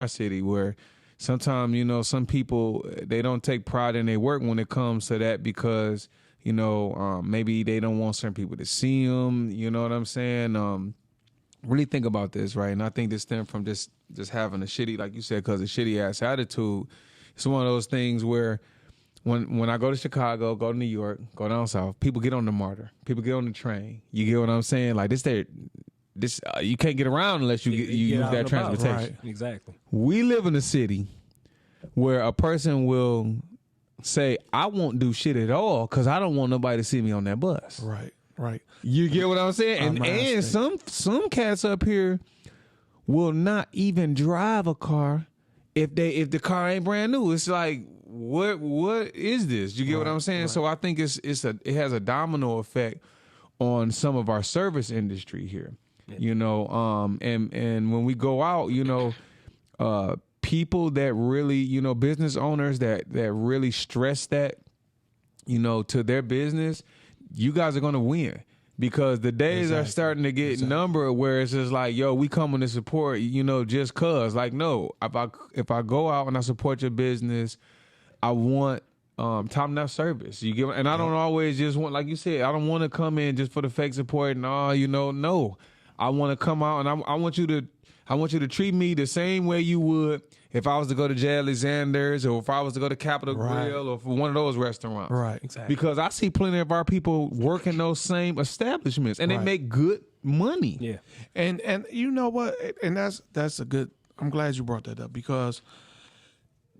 our city where sometimes, you know, some people, they don't take pride in their work when it comes to that because, you know, maybe they don't want certain people to see them. You know what I'm saying? Really think about this, right? And I think this stems from just having a shitty, like you said, because a shitty ass attitude. It's one of those things where when I go to Chicago, go to New York, go down south, people get on the MARTA, people get on the train. You get what I'm saying? Like this you can't get around unless you use that transportation. Right. Exactly. We live in a city where a person will say, I won't do shit at all because I don't want nobody to see me on that bus. Right. Right. You get what I'm saying? And some cats up here will not even drive a car if the car ain't brand new. It's like, what is this? You get what I'm saying? Right. So I think it has a domino effect on some of our service industry here. Yeah. You know, and when we go out, you know, people that really, you know, business owners that really stress that, you know, to their business, you guys are gonna win. Because the days are starting to get numbered where it's just like, yo, we coming to support, you know, just cause. Like, no, if I go out and I support your business, I want top-notch service. You get, and I don't always just want, like you said, I don't want to come in just for the fake support and you know, no. I want to come out and I want you to treat me the same way you would if I was to go to J. Alexander's or if I was to go to Capitol Grill or for one of those restaurants. Right, exactly. Because I see plenty of our people working those same establishments and they make good money. Yeah. And you know what? And that's a good, I'm glad you brought that up because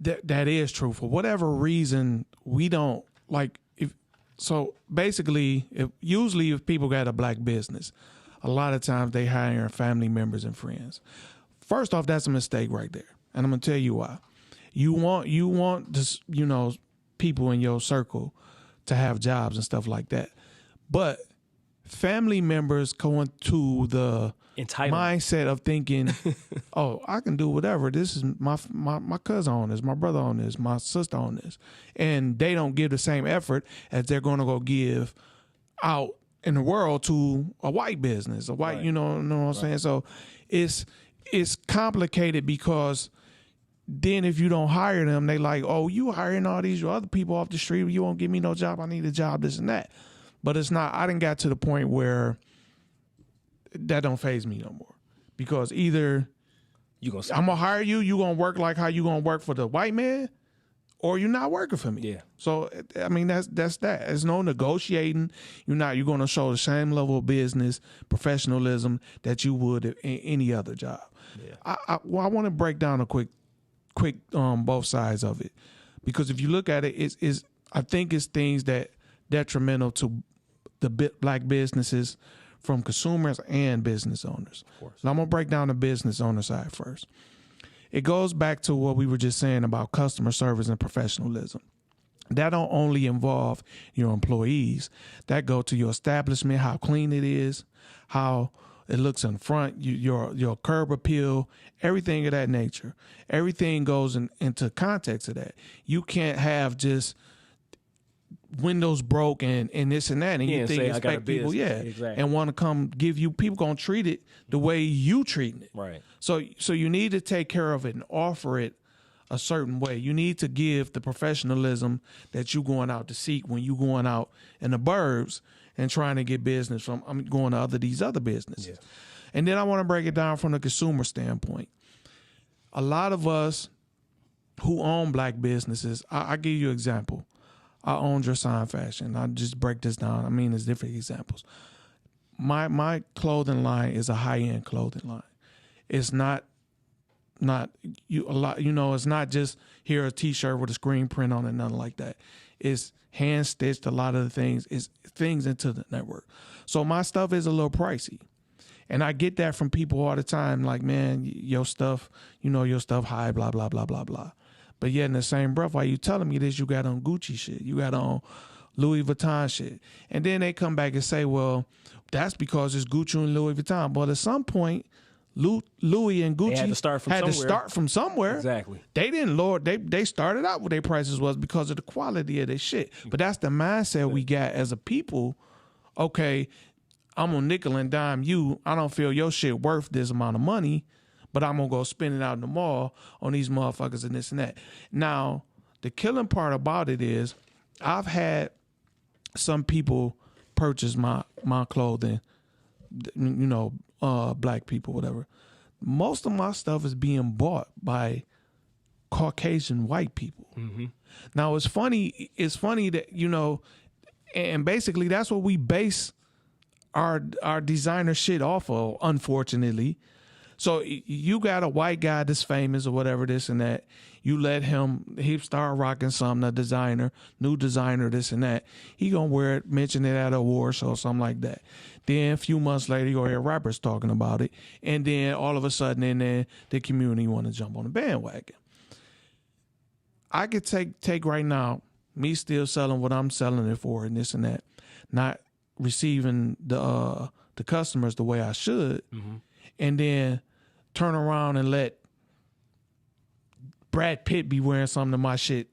that is true. For whatever reason, we don't like basically if people got a black business, a lot of times they hire family members and friends. First off, that's a mistake right there. And I'm gonna tell you why. You want this, you know, people in your circle to have jobs and stuff like that. But family members going to the mindset of thinking, oh, I can do whatever. This is my cousin on this, my brother on this, my sister on this. And they don't give the same effort as they're gonna go give out in the world to a white business, a white, you know what I'm saying? So it's complicated because then if you don't hire them, they like, oh, you hiring all these other people off the street, you won't give me no job, I need a job, this and that. But it's not, I didn't got to the point where that don't faze me no more. Because either I'm gonna hire you, you gonna work like how you gonna work for the white man, or you're not working for me. Yeah. So I mean that's that. There's no negotiating. You're gonna show the same level of business professionalism that you would in any other job. Yeah. I want to break down a quick both sides of it, because if you look at it, I think it's things that detrimental to the black businesses from consumers and business owners. Of course. So I'm gonna break down the business owner side first. It goes back to what we were just saying about customer service and professionalism. That don't only involve your employees. That go to your establishment, how clean it is, how it looks in front, your curb appeal, everything of that nature. Everything goes into context of that. You can't have just windows broke and this and that, and you think expect people, exactly, and want to come give you, people gonna treat it the way you treating it. Right. So you need to take care of it and offer it a certain way. You need to give the professionalism that you going out to seek when you going out in the burbs and trying to get business from, I'm going to these other businesses. Yeah. And then I want to break it down from the consumer standpoint. A lot of us who own black businesses, I give you an example. I own Str8 Fashion. I just break this down. I mean, there's different examples. My clothing line is a high-end clothing line. It's not it's not just here a t-shirt with a screen print on it, nothing like that. It's hand stitched. A lot of the things is things into the network. So my stuff is a little pricey. And I get that from people all the time, like, man, your stuff high, blah, blah, blah, blah, blah. But yet in the same breath, while you telling me this, you got on Gucci shit. You got on Louis Vuitton shit. And then they come back and say, well, that's because it's Gucci and Louis Vuitton. But at some point, Louis and Gucci had to start from somewhere. Exactly. They didn't lower. They started out what their prices was because of the quality of their shit. But that's the mindset we got as a people. Okay, I'm gonna nickel and dime you. I don't feel your shit worth this amount of money, but I'm gonna go spend it out in the mall on these motherfuckers and this and that. Now, the killing part about it is I've had some people purchase my clothing, black people, whatever. Most of my stuff is being bought by Caucasian white people. Mm-hmm. Now it's funny that, and basically that's what we base our designer shit off of, unfortunately. So you got a white guy that's famous or whatever, this and that. You let he start rocking something, a designer, new designer, this and that. He gonna wear it, mention it at a award show, something like that. Then a few months later, you gonna hear rappers talking about it. And then all of a sudden, then the community want to jump on the bandwagon. I could take right now, me still selling what I'm selling it for and this and that, not receiving the customers the way I should, and then turn around and let Brad Pitt be wearing some of my shit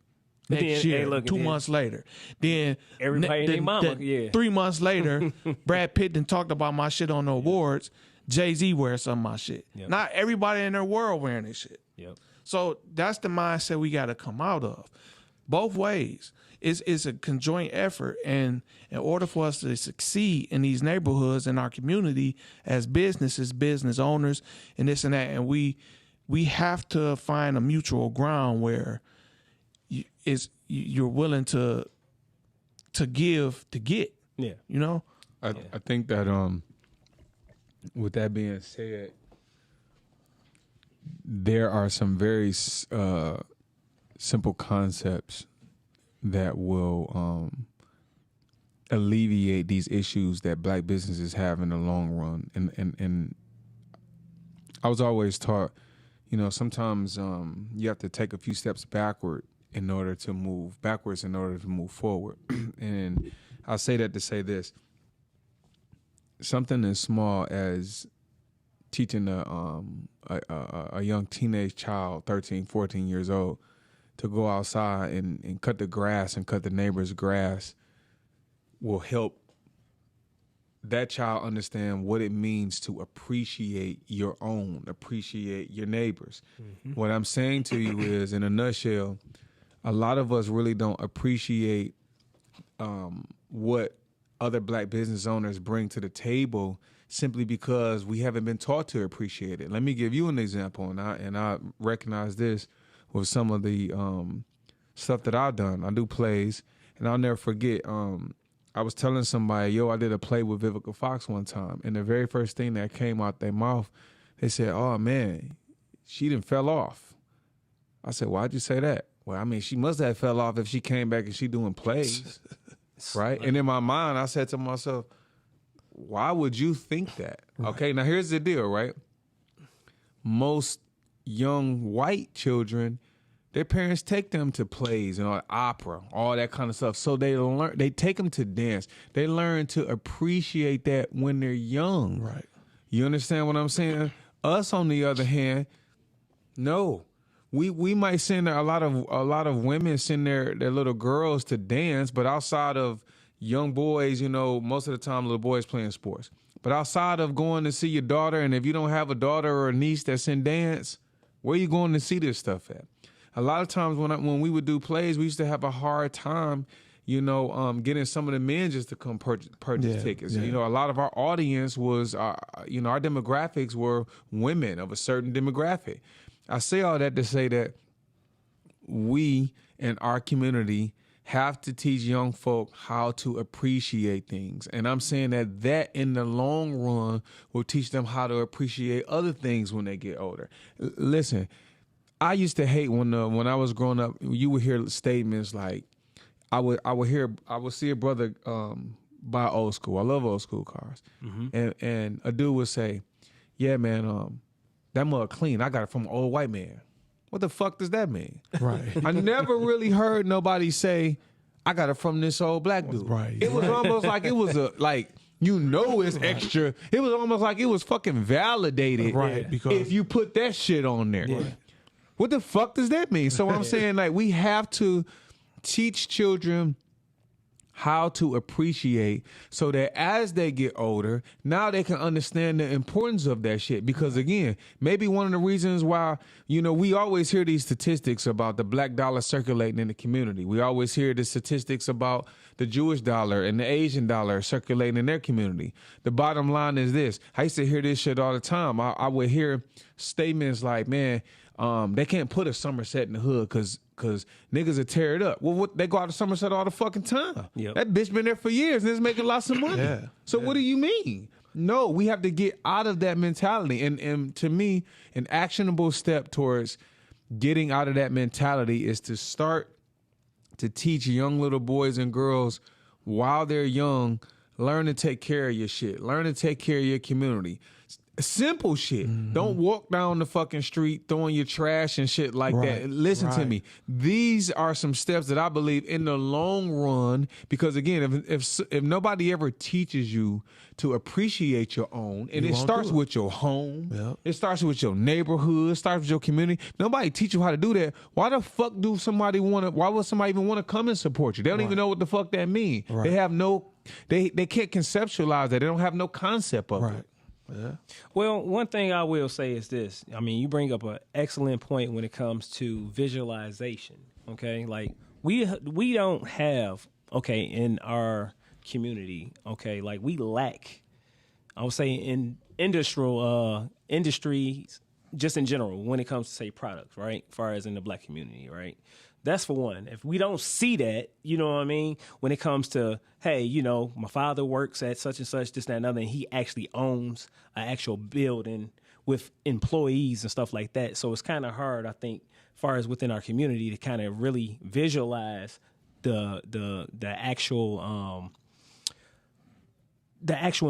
next year, 2 months later. Then everybody and their mama, 3 months later, Brad Pitt done talked about my shit on the awards. Jay-Z wears some of my shit. Yep. Not everybody in their world wearing this shit. Yep. So that's the mindset we got to come out of. Both ways. It's a conjoint effort. And in order for us to succeed in these neighborhoods, in our community, as businesses, business owners, and this and that, and we have to find a mutual ground where you're willing to give to get. Yeah. I think that with that being said, there are some very simple concepts that will alleviate these issues that black businesses have in the long run. And I was always taught, sometimes you have to take a few steps backward in order to move backwards in order to move forward. And I'll say that to say this. Something as small as teaching a young teenage child, 13, 14 years old, to go outside and cut the grass and cut the neighbor's grass will help that child understand what it means to appreciate your neighbors. Mm-hmm. What I'm saying to you is, in a nutshell, a lot of us really don't appreciate what other black business owners bring to the table simply because we haven't been taught to appreciate it. Let me give you an example, and I recognize this with some of the stuff that I've done. I do plays, and I'll never forget. I was telling somebody, I did a play with Vivica Fox one time, and the very first thing that came out their mouth, they said, "Oh man, she done fell off." I said, "Why'd you say that?" Well, I mean, she must have fell off if she came back and she doing plays, right? And in my mind, I said to myself, why would you think that? Right. Okay, now here's the deal, right? Most young white children, their parents take them to plays and opera, all that kind of stuff. So they take them to dance. They learn to appreciate that when they're young. Right. You understand what I'm saying? Us, on the other hand, no. We might send a lot of women send their little girls to dance, but outside of young boys, most of the time little boys playing sports. But outside of going to see your daughter, and if you don't have a daughter or a niece that's in dance, where are you going to see this stuff at? A lot of times when we would do plays, we used to have a hard time, getting some of the men just to come purchase tickets. Yeah. A lot of our audience was, our demographics were women of a certain demographic. I say all that to say that we in our community have to teach young folk how to appreciate things. And I'm saying that in the long run will teach them how to appreciate other things when they get older. Listen, I used to hate when I was growing up, you would hear statements like, I would see a brother buy old school. I love old school cars. Mm-hmm. And a dude would say, "Yeah, man, that mug clean. I got it from an old white man." What the fuck does that mean? Right. I never really heard nobody say, "I got it from this old black dude." Right. It was almost like it was it's extra. It was almost like it was fucking validated. Right. Because if you put that shit on there. Yeah. What the fuck does that mean? So I'm saying, we have to teach children how to appreciate so that as they get older, now they can understand the importance of that shit. Because again, maybe one of the reasons why, we always hear these statistics about the black dollar circulating in the community. We always hear the statistics about the Jewish dollar and the Asian dollar circulating in their community. The bottom line is this. I used to hear this shit all the time. I would hear statements like, man, they can't put a Somerset in the hood because niggas will tear it up. Well, they go out to Somerset all the fucking time. Yep. That bitch been there for years and is making lots of money. Yeah. So what do you mean? No, we have to get out of that mentality. And to me, an actionable step towards getting out of that mentality is to start to teach young little boys and girls while they're young, learn to take care of your shit. Learn to take care of your community. Simple shit. Mm-hmm. Don't walk down the fucking street throwing your trash and shit like that. Listen to me. These are some steps that I believe in the long run, because again, if nobody ever teaches you to appreciate your own, and it starts with your home, it starts with your neighborhood, it starts with your community. Nobody teach you how to do that. Why the fuck why would somebody even want to come and support you? They don't even know what the fuck that means. Right. They have they can't conceptualize that. They don't have no concept of it. Yeah. Well, one thing I will say is this. I mean, you bring up an excellent point when it comes to visualization. Okay, like we don't have in our community. Okay, like we lack. I would say in industries just in general when it comes to say products, right? As far as in the black community, right? That's for one. If we don't see that, you know what I mean? When it comes to, hey, my father works at such and such, this, that, and other, and he actually owns an actual building with employees and stuff like that. So it's kind of hard, I think, as far as within our community to kind of really visualize the actual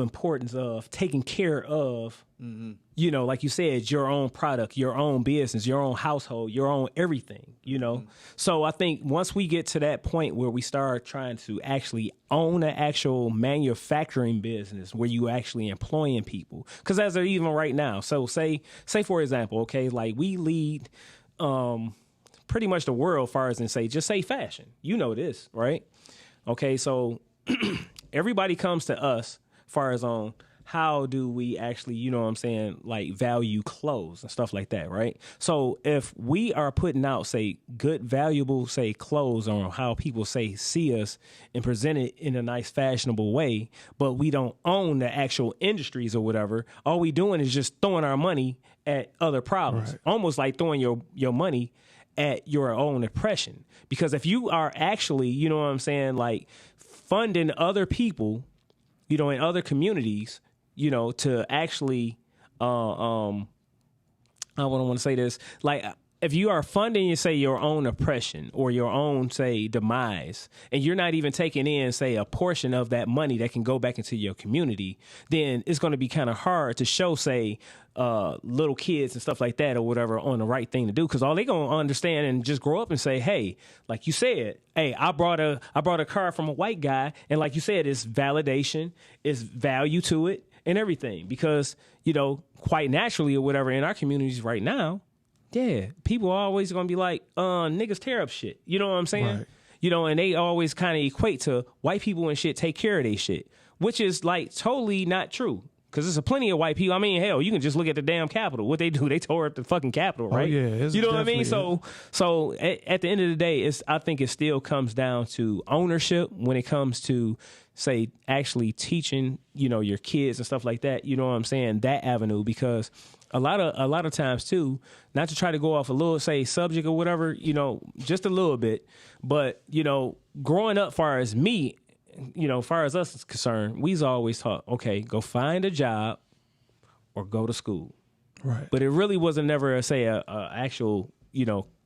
importance of taking care of, like you said, your own product, your own business, your own household, your own everything, So I think once we get to that point where we start trying to actually own an actual manufacturing business where you actually employing people, because as they're even right now, so say for example, okay, like we lead pretty much the world as far as just say fashion, this, right? Okay, so everybody comes to us far as on how do we actually, like value clothes and stuff like that, right? So if we are putting out, say, good, valuable, say, clothes on how people see us and present it in a nice, fashionable way, but we don't own the actual industries or whatever, all we doing is just throwing our money at other problems, almost like throwing your money at your own oppression. Because if you are actually, like funding other people, in other communities, to actually, I don't want to say this, like if you are funding, your own oppression or your own, demise, and you're not even taking in, a portion of that money that can go back into your community, then it's going to be kind of hard to show, little kids and stuff like that or whatever on the right thing to do, because all they gonna understand and just grow up and say, hey, like you said, hey, I brought a car from a white guy, and like you said, it's validation, it's value to it and everything, because quite naturally or whatever in our communities right now, people are always gonna be like, niggas tear up shit, you know what I'm saying? Right. And they always kind of equate to white people and shit take care of their shit, which is like totally not true. Because there's plenty of white people. I mean, hell, you can just look at the damn Capitol. What they do, they tore up the fucking Capitol, right? Oh, yeah. You know what I mean? So at the end of the day, I think it still comes down to ownership when it comes to, say, actually teaching, your kids and stuff like that. You know what I'm saying? That avenue, because a lot of times too, not to try to go off a little, say, subject or whatever, just a little bit, but growing up, far as me. Far as us is concerned, we's always taught, okay, go find a job or go to school. Right. But it really wasn't never, a actual,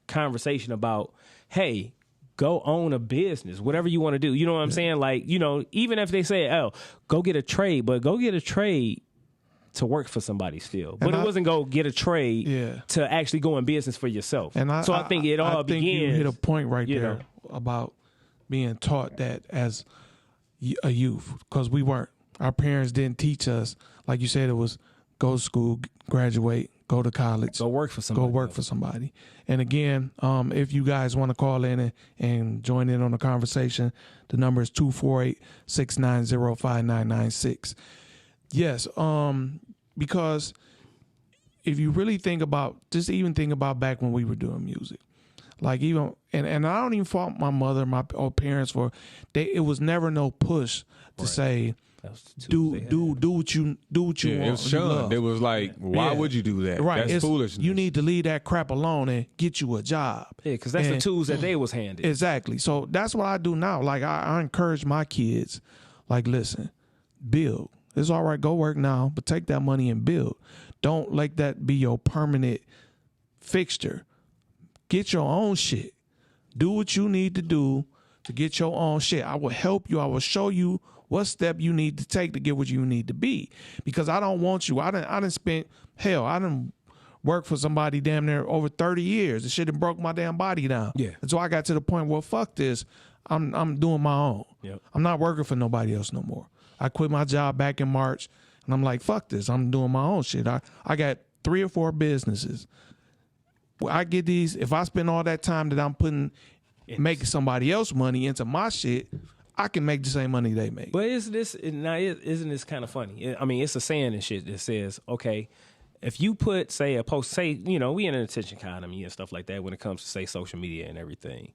conversation about, hey, go own a business, whatever you want to do. You know what I'm saying? Like, even if they say, oh, go get a trade, but go get a trade to work for somebody still. But it wasn't go get a trade to actually go in business for yourself. And I think it all begins. You hit a point right there about being taught that as a youth, because our parents didn't teach us, like you said, it was go to school, graduate, go to college, Go work for somebody. Go work for somebody. And again, if you guys want to call in and join in on the conversation, the number is 248-690-5996. Yes, because if you really think about, just even think about back when we were doing music, like even, and I don't even fault my mother, my parents for, it was never no push to say, do what you want. It was shunned. It was like, why would you do that? Right. That's foolishness. You need to leave that crap alone and get you a job. Yeah, because that's the tools that they was handed. Exactly. So that's what I do now. Like I encourage my kids, like, listen, build. It's all right, go work now, but take that money and build. Don't let that be your permanent fixture. Get your own shit. Do what you need to do to get your own shit. I will help you. I will show you what step you need to take to get what you need to be. Because I don't want you. I done worked for somebody damn near over 30 years. The shit done broke my damn body down. Yeah. And so I got to the point where fuck this. I'm doing my own. Yep. I'm not working for nobody else no more. I quit my job back in March and I'm like, fuck this. I'm doing my own shit. I got 3 or 4 businesses. I get these, if I spend all that time that I'm putting making somebody else money into my shit, I can make the same money they make. But isn't this kind of funny? I mean, it's a saying and shit that says, okay, if you put, say, a post, say, we in an attention economy and stuff like that when it comes to, say, social media and everything.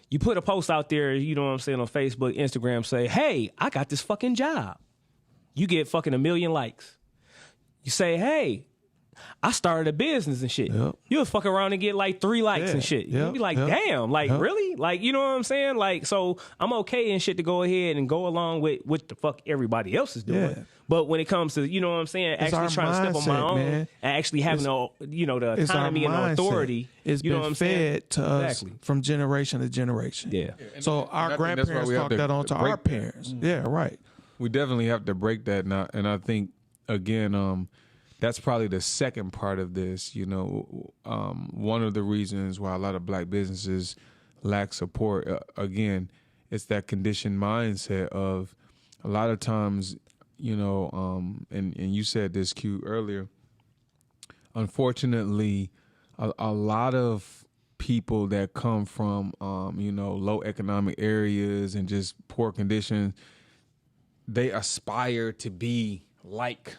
You put a post out there, you know what I'm saying, on Facebook, Instagram, say, hey, I got this fucking job. You get fucking 1 million likes. You say, hey, I started a business and shit. Yep. You'll fuck around and get like 3 likes and shit. You'll be like, damn, like, really? Like, you know what I'm saying? Like, so I'm okay and shit to go ahead and go along with what the fuck everybody else is doing. Yeah. But when it comes to, you know what I'm saying, actually trying to step on my own, man, and actually having the autonomy and the authority. It's you know been what I'm fed saying? to us from generation to generation. Yeah. So our grandparents taught that on to our parents. Yeah, right. We definitely have to break that now. And I think, again, that's probably the second part of this. You know, one of the reasons why a lot of black businesses lack support, again, it's that conditioned mindset of a lot of times, you know, and you said this, Q, earlier, unfortunately, a lot of people that come from, low economic areas and just poor conditions, they aspire to be like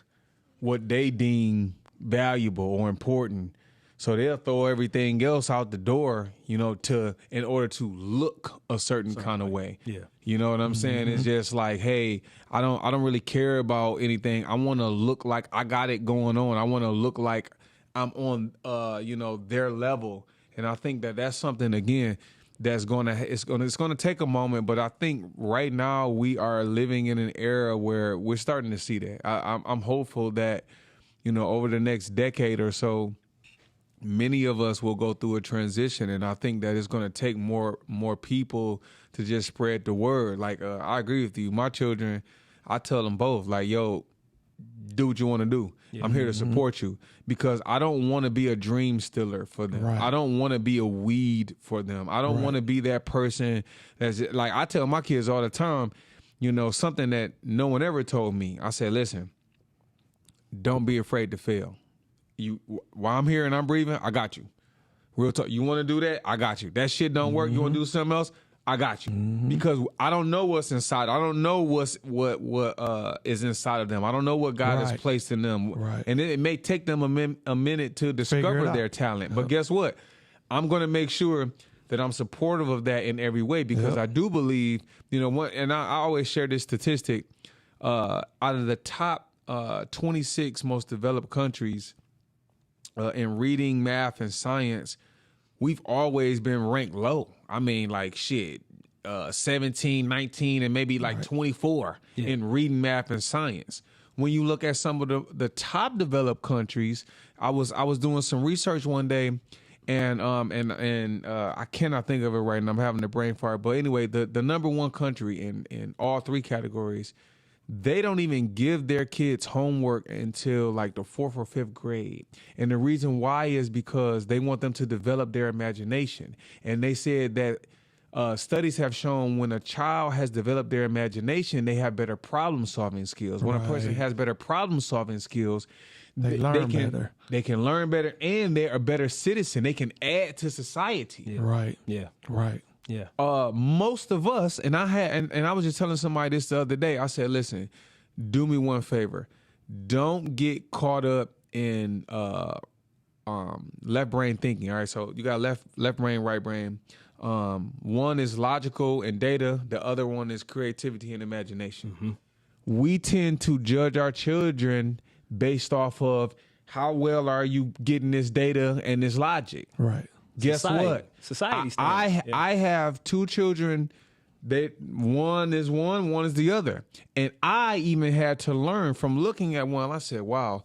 what they deem valuable or important. So they'll throw everything else out the door, in order to look a certain kind of way. Yeah. You know what I'm saying? It's just like, hey, I don't really care about anything. I want to look like I got it going on. I want to look like I'm on their level. And I think that that's something, again, that's it's gonna take a moment, but I think right now we are living in an era where we're starting to see that. I'm hopeful that, over the next decade or so, many of us will go through a transition, and I think that it's gonna take more people to just spread the word. Like I agree with you. My children, I tell them both, like, yo, do what you want to do. Yeah. I'm here to support you because I don't want to be a dream stealer for them. Right. I don't want to be a weed for them. I don't want to be that person that's like, I tell my kids all the time, something that no one ever told me. I said, listen, don't be afraid to fail. While I'm here and I'm breathing, I got you. Real talk. You want to do that? I got you. That shit don't work. You want to do something else? I got you. Because I don't know what's inside. I don't know what is inside of them. I don't know what God has placed in them. Right. And it may take them a minute to discover their talent. But guess what? I'm going to make sure that I'm supportive of that in every way because I do believe, and I always share this statistic, out of the top 26 most developed countries in reading, math, and science, we've always been ranked low. I mean, like, shit, 17, 19, and maybe like 24 in reading, math, and science. When you look at some of the top developed countries, I was doing some research one day, and I cannot think of it right now. I'm having a brain fart. But anyway, the number one country in all 3 categories, they don't even give their kids homework until like the 4th or 5th grade. And the reason why is because they want them to develop their imagination. And they said that studies have shown when a child has developed their imagination, they have better problem-solving skills. When a person has better problem-solving skills, They learn better. They can learn better, and they're a better citizen. They can add to society. Yeah. Right. Yeah. Right. Yeah. Most of us, and I was just telling somebody this the other day. I said, listen, do me one favor. Don't get caught up in left brain thinking. All right, so you got left brain, right brain. One is logical and data. The other one is creativity and imagination. Mm-hmm. We tend to judge our children based off of how well are you getting this data and this logic. Right. Guess what? Society. I have two children. One is one is the other. And I even had to learn from looking at one. I said, wow,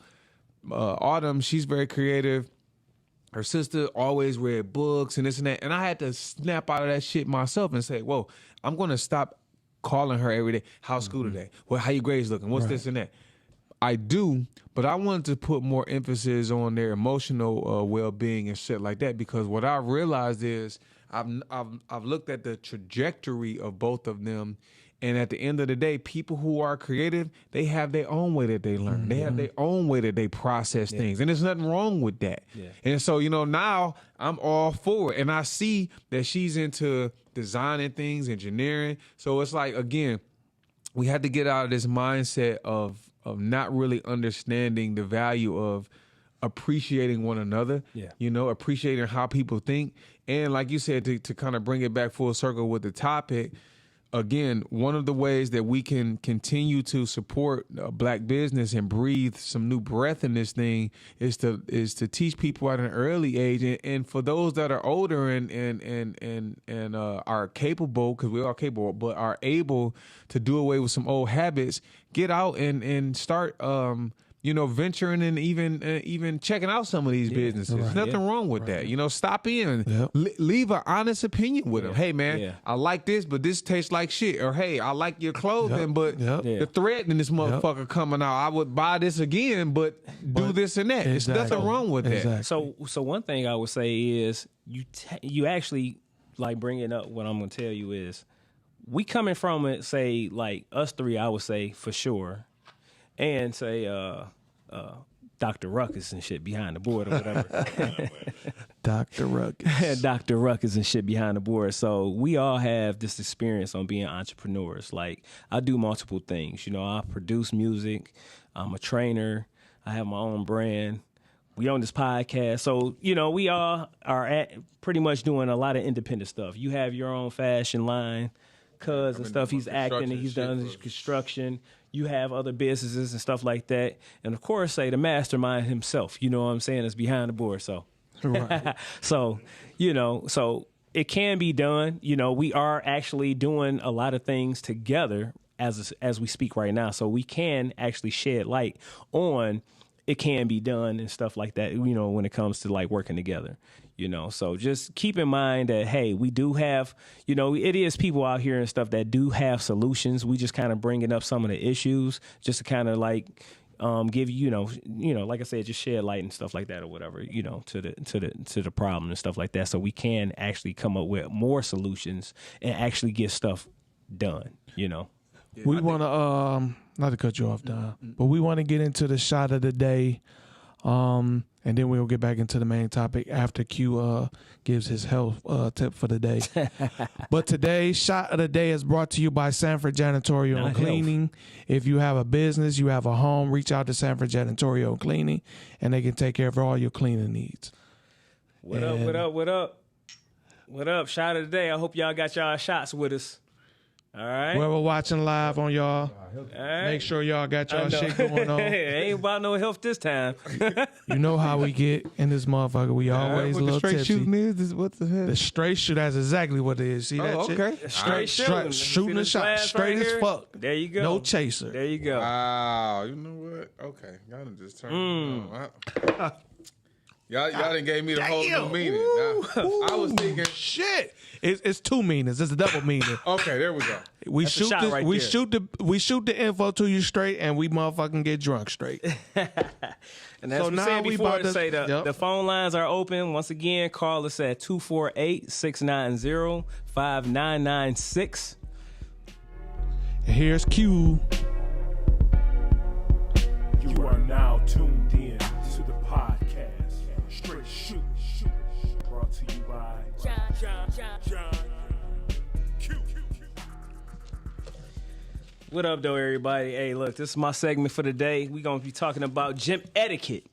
Autumn, she's very creative. Her sister always read books and this and that. And I had to snap out of that shit myself and say, whoa, I'm going to stop calling her every day. How's school today? Well, how your grades looking? What's this and that? I do, but I wanted to put more emphasis on their emotional well-being and shit like that, because what I realized is I've looked at the trajectory of both of them, and at the end of the day, people who are creative, they have their own way that they learn. Mm-hmm. They have their own way that they process things, and there's nothing wrong with that. Yeah. And so, now I'm all for it, and I see that she's into designing things, engineering. So it's like, again, we had to get out of this mindset of not really understanding the value of appreciating one another, appreciating how people think. And like you said, to kind of bring it back full circle with the topic, again, one of the ways that we can continue to support Black business and breathe some new breath in this thing is to teach people at an early age, and for those that are older and are capable, because we're all capable, but are able to do away with some old habits, get out and start venturing and even checking out some of these businesses. Right. There's nothing wrong with that. Stop in, leave an honest opinion with them. Hey man, I like this, but this tastes like shit. Or hey, I like your clothing, but the thread in this motherfucker coming out, I would buy this again, but do this and that. There's nothing wrong with that. So one thing I would say is you actually like bringing up what I'm gonna tell you is we coming from it. Say like us three, I would say for sure. And say Dr. Ruckus and shit behind the board or whatever. Dr. Ruckus. Dr. Ruckus and shit behind the board. So we all have this experience on being entrepreneurs. Like I do multiple things. I produce music. I'm a trainer. I have my own brand. We own this podcast. So, we all are pretty much doing a lot of independent stuff. You have your own fashion line, Cuz and stuff. He's acting and he's done his construction. You have other businesses and stuff like that. And of course, say the mastermind himself, you know what I'm saying, is behind the board. So, right. so it can be done. We are actually doing a lot of things together as we speak right now. So we can actually shed light on it can be done and stuff like that, when it comes to like working together. So just keep in mind that, hey, we do have, it is people out here and stuff that do have solutions. We just kind of bringing up some of the issues just to kind of like give like I said, just shed light and stuff like that or whatever, to the problem and stuff like that. So we can actually come up with more solutions and actually get stuff done, Yeah, we want to, not to cut you off, Don, but we want to get into the shot of the day. And then we'll get back into the main topic after Q gives his health tip for the day. But today's shot of the day is brought to you by Sanford Janitorial and Cleaning. If you have a business, you have a home, reach out to Sanford Janitorial and Cleaning, and they can take care of all your cleaning needs. What up? Shot of the day. I hope y'all got y'all shots with us. All right. Whoever watching live on y'all, make sure y'all got y'all shit going on. Ain't about no health this time. You know how we get in this motherfucker. We always a little tipsy. The straight shooting is? What the hell? The straight shoot, that's exactly what it is. See that shit? Okay. Straight shooting. Shooting a shot. Straight as fuck. There you go. No chaser. There you go. Wow. You know what? Okay. Y'all done just turned it on. Y'all done gave me the whole new meaning. I was thinking, shit. It's two meanings. It's a double meaning. Okay, there we go. We shoot the info to you straight, and we motherfucking get drunk straight. And that's what we said before to say the phone lines are open. Once again, call us at 248-690-5996. Here's Q. You are now tuned in Str8 Shooting. Brought to you by John. What up, though, everybody? Hey, look, this is my segment for the day. We're going to be talking about gym etiquette.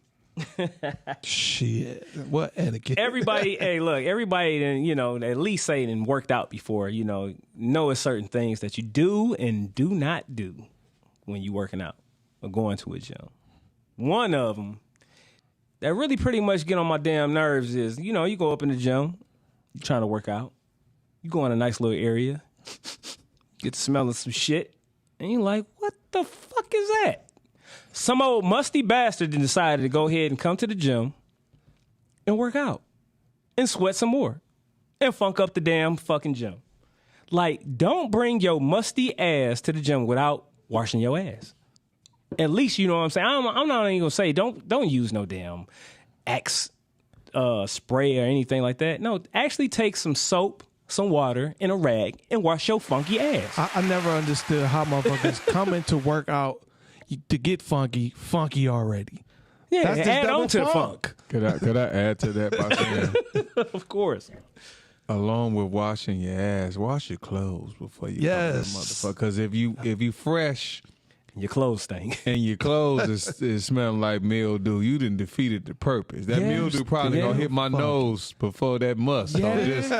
Shit, what etiquette? Everybody, hey, look, everybody, at least say it and worked out before, know it's certain things that you do and do not do when you working out or going to a gym. One of them that really pretty much get on my damn nerves is, you go up in the gym, you trying to work out, you go in a nice little area, get to smelling some shit, and you're like, what the fuck is that? Some old musty bastard decided to go ahead and come to the gym and work out and sweat some more and funk up the damn fucking gym. Like, don't bring your musty ass to the gym without washing your ass. At least, you know what I'm saying? I'm not even gonna say don't use no damn Axe spray or anything like that. No, actually take some soap, some water, and a rag and wash your funky ass. I never understood how motherfuckers come into work out to get funky already. Yeah, That's just add double on to the funk. Could I add to that by saying, Of course. along with washing your ass, wash your clothes before you come to that motherfucker. Because if you fresh Your clothes stink. and your clothes is smelling like mildew, you done defeated the purpose. That mildew probably gonna hit my nose before that must. So just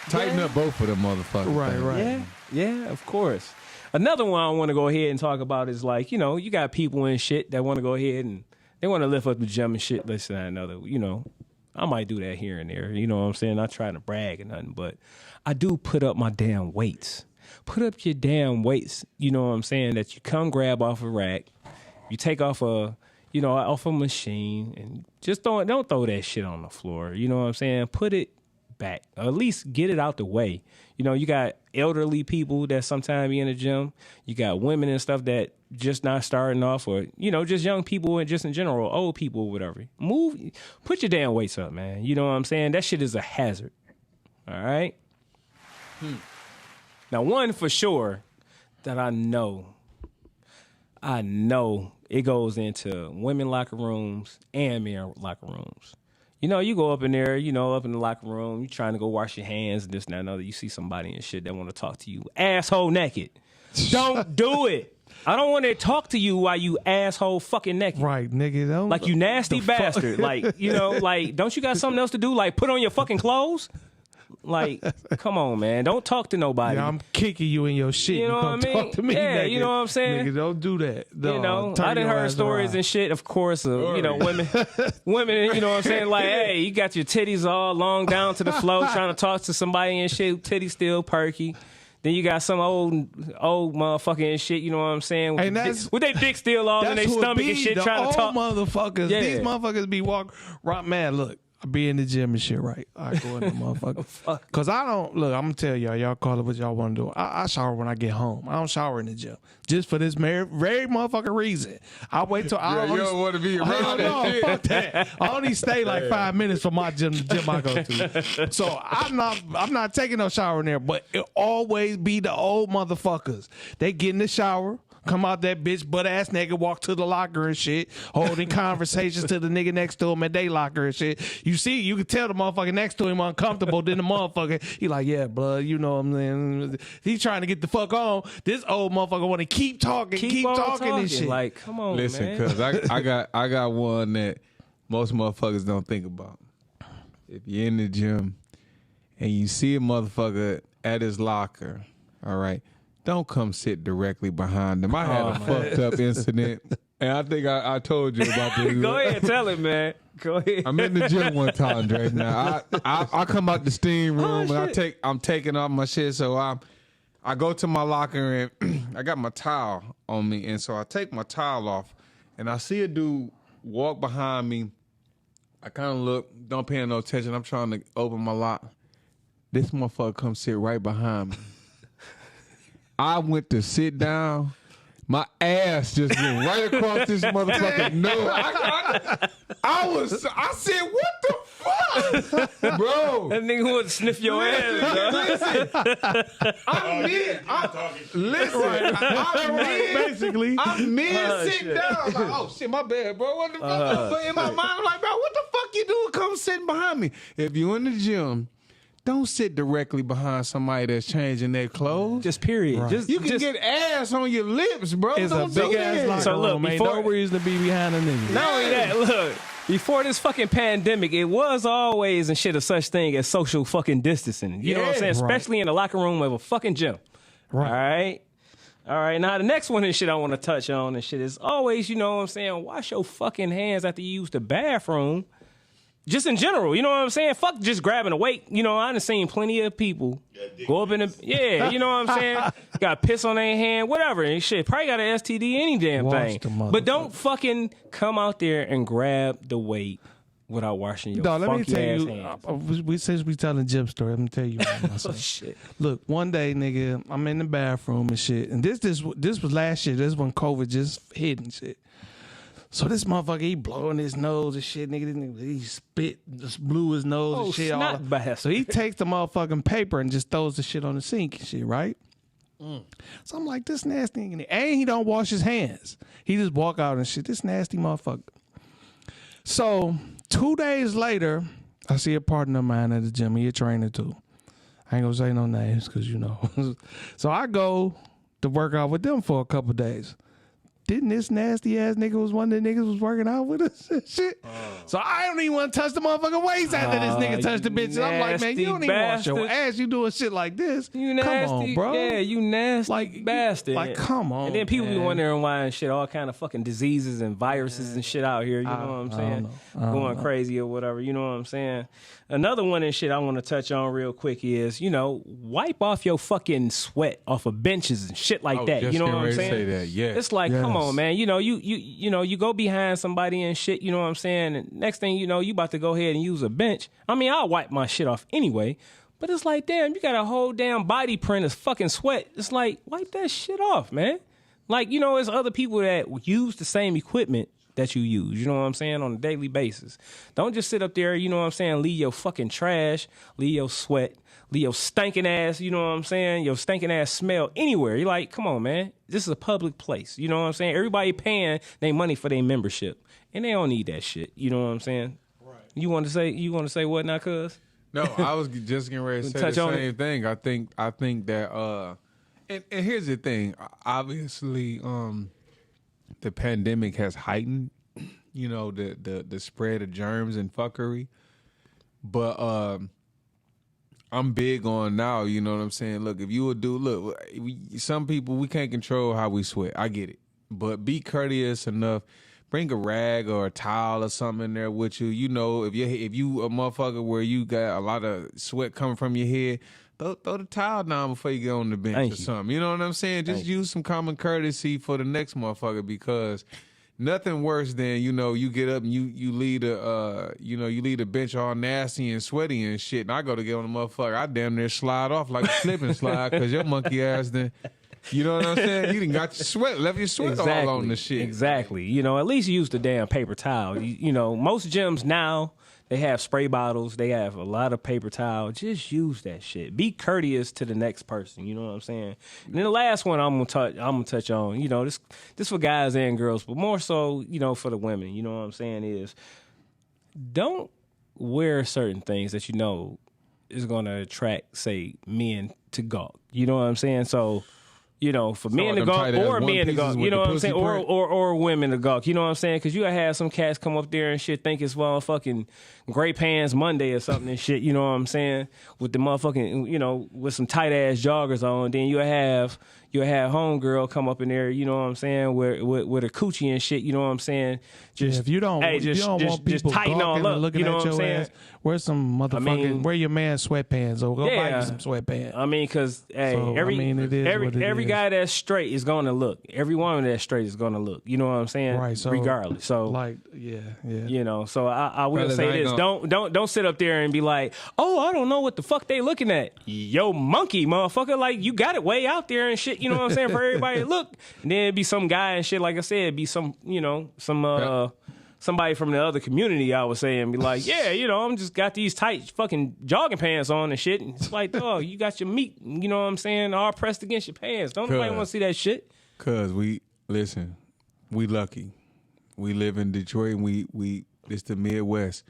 tighten up both of them motherfuckers. Right. Yeah, of course. Another one I want to go ahead and talk about is like, you got people and shit that want to go ahead and they want to lift up the gym and shit. Listen, I know that, I might do that here and there. You know what I'm saying? Not trying to brag or nothing, but I do put up my damn weights. Put up your damn weights, you know what I'm saying, that you come grab off a rack. You take off off a machine and just don't throw that shit on the floor. You know what I'm saying? Put it back, or at least get it out the way. You got elderly people that sometimes be in the gym. You got women and stuff that just not starting off, or just young people and just in general, old people, or whatever. Put your damn weights up, man. You know what I'm saying? That shit is a hazard. All right. Now, one for sure that I know it goes into women locker rooms and men locker rooms. You go up in there, up in the locker room, you trying to go wash your hands and this and that and other. You see somebody and shit that want to talk to you asshole naked. Don't do it. I don't want to talk to you while you asshole fucking naked. Right, nigga. Don't, like you nasty bastard. Like, like, don't you got something else to do? Like, put on your fucking clothes? Like, come on, man. Don't talk to nobody. Yeah, I'm kicking you in your shit. You know what I mean? Talk to me, yeah, nigga. You know what I'm saying? Nigga, don't do that. No, I done heard stories and shit, of course, of, women, you know what I'm saying? Like, hey, you got your titties all long down to the floor trying to talk to somebody and shit, titties still perky. Then you got some old motherfucker and shit, you know what I'm saying? With their dick still all in their stomach and shit trying to talk. Motherfuckers. Yeah. These motherfuckers be walking right, man, look. I be in the gym and shit, right? I go in the motherfucker. Because I don't, look, I'm going to tell y'all call it what y'all want to do. I shower when I get home. I don't shower in the gym. Just for this very motherfucking reason. I wait till I you don't want to be around that shit. Fuck that. I only stay like 5 minutes from my gym, the gym I go to. So I'm not taking no shower in there, but it always be the old motherfuckers. They get in the shower. Come out that bitch butt ass nigga, walk to the locker and shit, holding conversations to the nigga next to him at they locker and shit. You can tell the motherfucker next to him uncomfortable. Then the motherfucker, he like, yeah, blood, you know what I'm saying? He's trying to get the fuck on. This old motherfucker want to keep talking and shit. Like, come on, listen, man. cause I got one that most motherfuckers don't think about. If you're in the gym and you see a motherfucker at his locker, all right, don't come sit directly behind them. I had a fucked up incident, and I think I told you about this. Go ahead, tell it, man. Go ahead. I'm in the gym one time, Dre. Now I come out the steam room and I'm taking off my shit, so I go to my locker and I got my towel on me, and so I take my towel off, and I see a dude walk behind me. I kind of look, don't pay no attention. I'm trying to open my lock. This motherfucker come sit right behind me. I went to sit down. My ass just went right across this motherfucking nose. I said, what the fuck? Bro. That nigga would sniff your ass, bro. I'm mid sit down. Like, oh shit, my bad, bro. What the fuck? But in my mind, I'm like, bro, what the fuck fuck you doing come sitting behind me? If you in the gym, don't sit directly behind somebody that's changing their clothes. Just period. Right. Just You can get ass on your lips, bro. It's a Don't do big ass that. locker So look, room. Ain't before- no reason to be behind a nigga. Not only that, look, before this fucking pandemic, it was always and shit a such thing as social fucking distancing. You know what I'm Yeah, saying? right. Especially in the locker room of a fucking gym. Right. All right. Now the next one and shit I want to touch on and shit is always, you know what I'm saying, wash your fucking hands after you use the bathroom. Just in general, you know what I'm saying? Fuck just grabbing a weight. You know, I done seen plenty of people go up in the, you know what I'm saying? Got piss on their hand, whatever, and shit. Probably got an STD, any damn Wash thing. the But don't motherfucker. fucking come out there and grab the weight without washing your Dog, let me funky tell ass you, hands. since we telling gym story, let me tell you one myself. Shit. Look, one day, nigga, I'm in the bathroom and shit, and this was last year. This when COVID just hit and shit. So this motherfucker, he blowing his nose and shit, nigga. This nigga, he spit, just blew his nose Oh, and shit. snot bastard. So he takes the motherfucking paper and just throws the shit on the sink and shit, right? So I'm like, this nasty nigga. And he don't wash his hands. He just walk out and shit. This nasty motherfucker. So 2 days later, I see a partner of mine at the gym. He a trainer too. I ain't gonna say no names because you know. So I go to work out with them for a couple days. Didn't this nasty ass nigga was one of the niggas was working out with us and shit? So I don't even want to touch the motherfucking waist after this nigga touched the bitch. And I'm like, man, you don't even wash your bastard. ass. You doing shit like this. You nasty, Come on, bro. Yeah, you nasty Like, bastard. like, come on, And then people be man. wondering why and shit, all kind of fucking diseases and viruses and shit out here. You know what I'm saying? Going crazy or whatever. You know what I'm saying? Another one and shit I want to touch on real quick is, you know, wipe off your fucking sweat off of benches and shit like that. just You know what getting I'm ready to saying? say that, yes. It's like, come Yes. on, man. You know, you know, you go behind somebody and shit. You know what I'm saying? And next thing you know, you about to go ahead and use a bench. I mean, I'll wipe my shit off anyway. But it's like, damn, you got a whole damn body print of fucking sweat. It's like, wipe that shit off, man. Like, you know, there's other people that use the same equipment that you use, you know what I'm saying, on a daily basis. Don't just sit up there, you know what I'm saying, leave your fucking trash, leave your sweat, leave your stinking ass, you know what I'm saying, your stinking ass smell anywhere. You're like, come on, man. This is a public place, you know what I'm saying? Everybody paying their money for their membership, and they don't need that shit, you know what I'm saying? Right. You want to say what now, cuz? No, I was just getting ready to say Touch the on same thing. I think that and here's the thing. Obviously, the pandemic has heightened, you know, the spread of germs and fuckery. But I'm big on now, you know what I'm saying? Look, if you would some people, we can't control how we sweat. I get it. But be courteous enough. Bring a rag or a towel or something in there with you. You know, if you a motherfucker where you got a lot of sweat coming from your head, throw the towel down before you get on the bench Thank or you. something. You know what I'm saying? Just use some common courtesy for the next motherfucker, because nothing worse than, you know, you get up and you leave the bench all nasty and sweaty and shit, and I go to get on the motherfucker, I damn near slide off like a slip and slide because your monkey ass then. You know what I'm saying? You done got your sweat, left your sweat all on the shit. Exactly. You know, at least use the damn paper towel. You know, most gyms now, they have spray bottles. They have a lot of paper towel. Just use that shit. Be courteous to the next person. You know what I'm saying? And then the last one I'm gonna touch on. You know, this for guys and girls, but more so, you know, for the women. You know what I'm saying is, don't wear certain things that you know is gonna attract, say, men to gawk. You know what I'm saying? So, you know, for men to them gawk tight-ass or one men to pieces gawk, you with know the what I'm pussy saying, or print. or women to gawk, you know what I'm saying? Because you gotta have some cats come up there and shit think it's motherfucking Gray Pants Monday or something and shit, you know what I'm saying? With the motherfucking, you know, with some tight ass joggers on, then you'll have homegirl come up in there, you know what I'm saying, with a coochie and shit, you know what I'm saying? Just Yeah, if you don't, hey, just want people tighten gawking all and up, looking you know at what I'm your saying? ass, wear some motherfucking, mean- wear your man sweatpants or go buy Yeah. you some sweatpants. I mean, because hey, So, I mean, it is what it every is. guy that's straight is gonna look. Every woman that's straight is gonna look. You know what I'm saying? Right. So regardless. So like, yeah. you know. So I will Fellas, I say ain't this: don't sit up there and be like, oh, I don't know what the fuck they looking at. Yo, monkey, motherfucker! Like you got it way out there and shit. You know what I'm saying? For everybody to look. And then it'd be some guy and shit. Like I said, it'd be some somebody from the other community, I would say, and be like, yeah, you know, I'm just got these tight fucking jogging pants on and shit. And it's like, oh, you got your meat, you know what I'm saying, all pressed against your pants. Don't nobody want to see that shit. Cause we lucky. We live in Detroit and we it's the Midwest.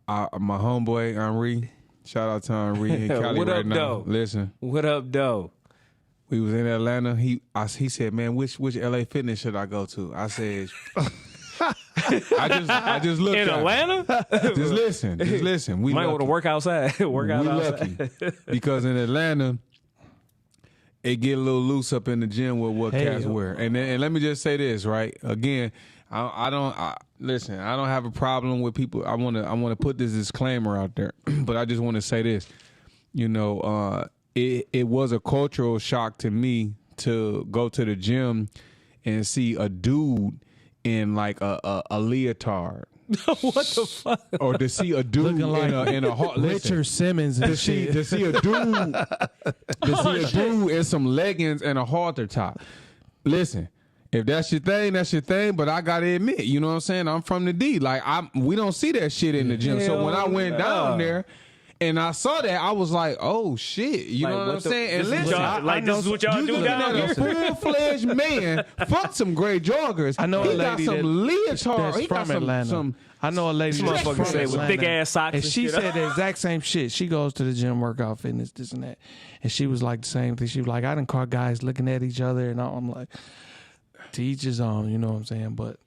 my homeboy Henri. Shout out to Henri in Cali What right up, now. though? Listen, What up, though? we was in Atlanta. He said, "Man, which LA Fitness should I go to?" I said, I just looked In at him. Atlanta? Just listen. We Might want to lucky. work outside. Work out We outside. lucky because in Atlanta, it get a little loose up in the gym with what cats wear. And let me just say this, right? Again, I don't have a problem with people. I want to put this disclaimer out there, but I just want to say this. It was a cultural shock to me to go to the gym and see a dude in like a leotard. What the fuck? Or to see a dude in a Richard Simmons and shit. to see a dude in some leggings and a halter top. Listen, if that's your thing, that's your thing. But I gotta admit, you know what I'm saying? I'm from the D. Like we don't see that shit in the gym. So when I went down there and I saw that, I was like, oh shit. You know what I'm saying? And listen, This is what y'all do down a here. full-fledged man. Fuck some great joggers. I know he a lady got some leotard. that's He got from Atlanta. some I know a lady This that's motherfucker from say with Atlanta. thick ass socks and and she shit. said the exact same shit. She goes to the gym, workout, fitness, this and that, and she was like the same thing. She was like, I done caught guys looking at each other, and I'm like, to each his own, you know what I'm saying? But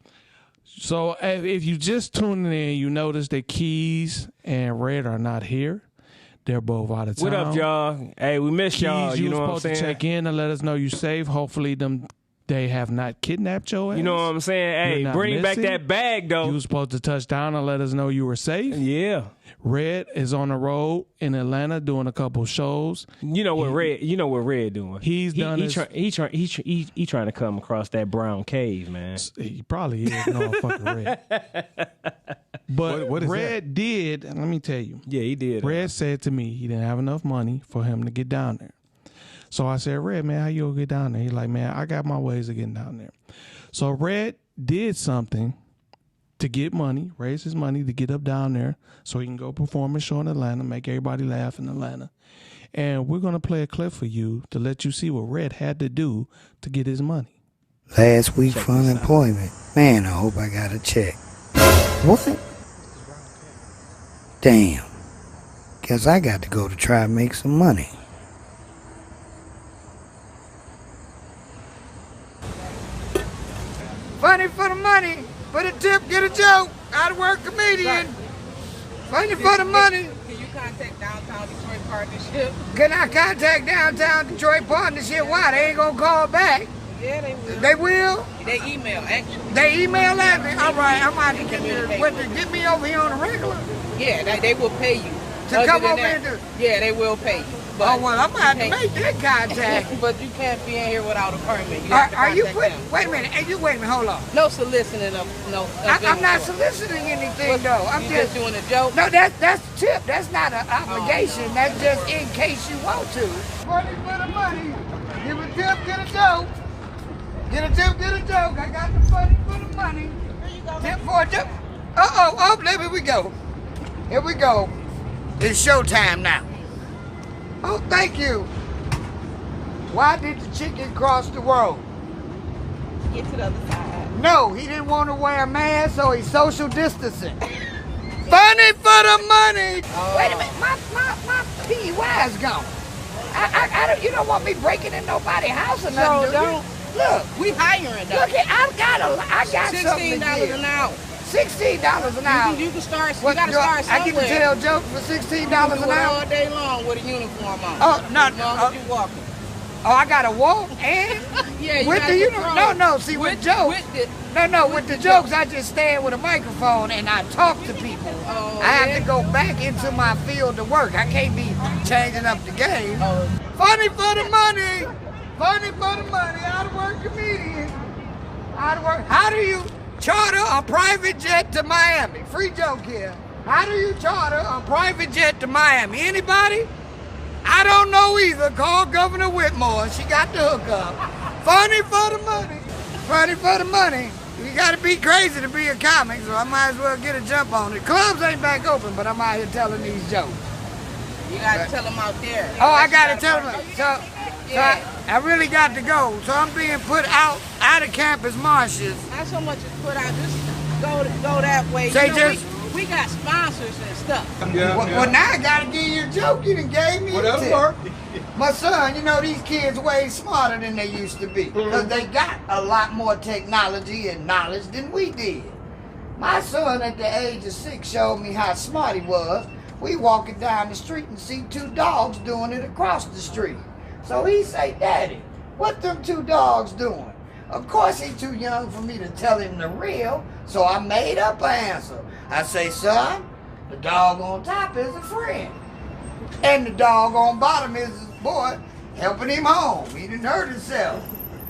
so if you just tuning in, you notice that Keys and Red are not here. They're both out of town. What up, y'all? Hey, we missed Keys, y'all. you You know what I'm supposed to saying? check in and let us know you safe. Hopefully they have not kidnapped your ass. You know what I'm saying? Hey, You're not bring back missing. that bag, You though. were supposed to touch down and let us know you were safe. Yeah. Red is on the road in Atlanta doing a couple shows. You know what Red doing? He's done his- he trying to come across that brown cave, man. He probably is no fucking Red. But What is Red did, and let me tell you, Yeah, he did. Red said to me he didn't have enough money for him to get down there. So I said, Red, man, how you gonna get down there? He's like, man, I got my ways of getting down there. So Red did something to get money, raise his money to get up down there so he can go perform a show in Atlanta, make everybody laugh in Atlanta. And we're going to play a clip for you to let you see what Red had to do to get his money. Last week for unemployment. Man, I hope I got a check. What? Damn. Guess I got to go to try and make some money. Funny for the money, for the tip, get a joke. Out of work comedian. Funny for the money. Can you contact Downtown Detroit Partnership? Can I contact Downtown Detroit Partnership? Why? They ain't gonna call back. Yeah, they will. They will? They email, actually. They email at me? All right, I'm out to get me over here on the regular. Yeah, they will pay you. To Other come than over that, here yeah, they will pay you. Oh, well, I'm gonna have to you make can't- that contact. But you can't be in here without a permit. You have to Are you contact putting, them. wait a minute, hey, wait a minute, hold on. No soliciting of no. I'm not soliciting anything, though. I'm You just, doing a joke. no, that's tip. That's not an obligation. That's just in case you want to. Money for the money. Give a tip, get a joke. Get a tip, get a joke. I got the money for the money. Tip for a tip. Here we go. Here we go. It's showtime now. Oh, thank you. Why did the chicken cross the road? Get to the other side. No, he didn't want to wear a mask, so he's social distancing. Funny for the money. Wait a minute, my PUI is gone. I don't. You don't want me breaking in nobody's house or nothing, do you? don't. Look, We hiring though. look it. I got something to $16 give. an hour. $16 an hour. You can start. You What, gotta start I somewhere. get to tell jokes for $16 You can do an it hour. all day long with a uniform on. Oh, no, As long as you walking. Oh, I gotta walk and Yeah, you with got the to uniform. No. See, with jokes. With the jokes, I just stand with a microphone and I talk to people. Oh, I have yeah? to go back into my field to work. I can't be changing up the game. Oh. Funny for the money. Funny for the money. Out of work comedian. Out of work. How do you charter a private jet to Miami? Free joke here. How do you charter a private jet to Miami? Anybody? I don't know either. Call Governor Whitmore. She got the hookup. Funny for the money. Funny for the money. You gotta be crazy to be a comic, so I might as well get a jump on it. Clubs ain't back open, but I'm out here telling these jokes. You gotta tell them out there. Oh, I gotta tell them. So Yeah. I really got to go. So I'm being put out of campus marshes. Not so much as put out. Just go that way. Say You know, just We got sponsors and stuff. Well, now I gotta give you a joke. You done gave me a tip. My son, you know, these kids way smarter than they used to be. Because they got a lot more technology and knowledge than we did. My son at the age of 6 showed me how smart he was. We walking down the street and see 2 dogs doing it across the street. So he say, Daddy, what them 2 dogs doing? Of course he too young for me to tell him the real, so I made up an answer. I say, son, the dog on top is a friend. And the dog on bottom is his boy helping him home. He done hurt himself.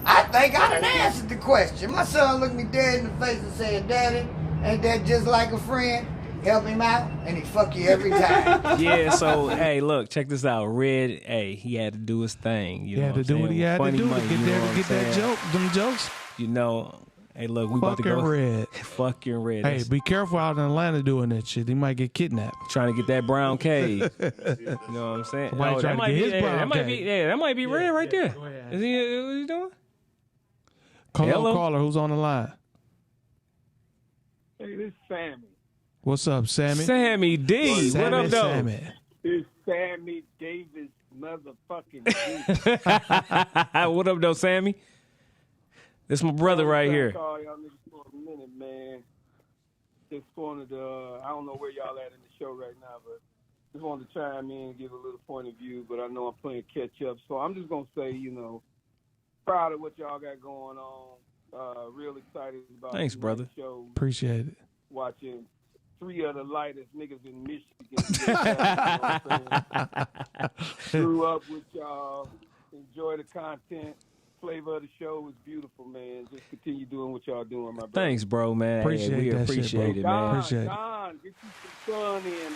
I think I done answered the question. My son looked me dead in the face and said, Daddy, ain't that just like a friend? Help him out, and he fuck you every time. Yeah, so, hey, look, check this out. Red, hey, he had to do his thing. You He know had to do what he had to do to get there to get that joke, them jokes. You know, hey, look, we about to Fucking go. Red. Fucking Red. Hey, be careful out in Atlanta doing that shit. He might get kidnapped. Trying to get that brown cave. You know what I'm saying? Somebody trying to get his brown cave. That might be Red right there. Is he, what he doing? Hello, caller, who's on the line? Hey, this is Sammy. What's up, Sammy? Sammy D. Sammy, What up, though? Sammy. It's Sammy Davis motherfucking D. What up, though, Sammy? This my brother right here. Call y'all niggas for a minute, man. Just wanted to, I don't know where y'all at in the show right now, but just wanted to chime in and give a little point of view, but I know I'm playing catch up. So I'm just going to say, you know, proud of what y'all got going on. Real excited about Thanks, brother. Show. Appreciate it. Watching 3 of the lightest niggas in Michigan. Grew up with y'all. Enjoy the content. Flavor of the show is beautiful, man. Just continue doing what y'all doing, my brother. Thanks, bro, man. Appreciate we that appreciate shit, it, bro. man. Appreciate it. Don, get you some sun in,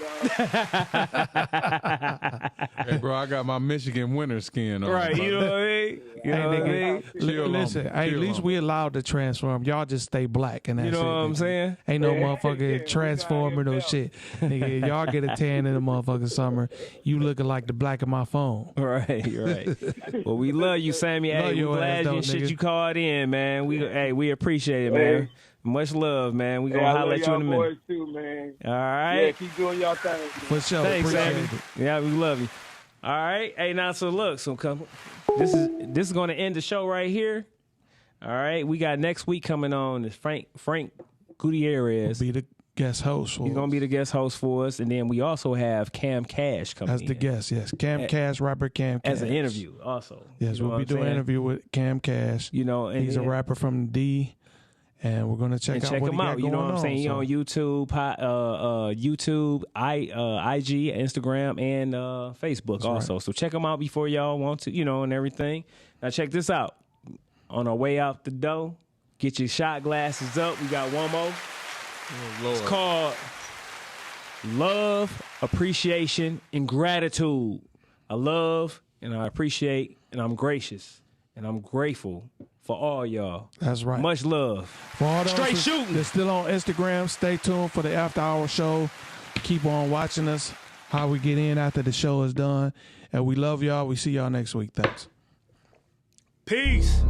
Hey, bro, I got my Michigan winter skin on. Right, you know what I mean? You know what I mean? Listen, hey, at least we allowed to transform. Y'all just stay black and that's You know it, what I'm nigga. saying? Ain't no Yeah, motherfucking transforming no shit. Nigga, y'all get a tan in the motherfucking summer. You looking like the black of my phone. Right. Well, we love you, Sammy. Love Hey, we your glad ass, though, you shit nigga. you called in, man. We appreciate it, man. Much love, man. We gonna holler at you in a minute. boys too, man. All Yeah, right. keep doing y'all thing. For sure. Thanks, Appreciate Sammy. it. Yeah, we love you. All right. Hey, now so look, so come. This is going to end the show right here. All right. We got next week coming on is Frank Gutierrez. Be the guest host. He's going to be the guest host for us, and then we also have Cam Cash coming As the in guest, yes. Cam Cash, rapper Cam Cash. as an interview also. Yes, You know we'll what be I'm doing an saying? interview with Cam Cash. You know, and He's a rapper from D, and we're gonna check out what him he got out. You going know what I'm saying? He so. on YouTube, IG, Instagram, and Facebook also. So check him out before y'all want to, and everything. Now check this out. On our way out the door, get your shot glasses up. We got one more. It's called Love, Appreciation, and Gratitude. I love and I appreciate and I'm gracious and I'm grateful for all y'all. That's right. Much love. For all those Straight who- shooting. They're still on Instagram. Stay tuned for the after hour show. Keep on watching us. How we get in after the show is done. And we love y'all. We see y'all next week. Thanks. Peace.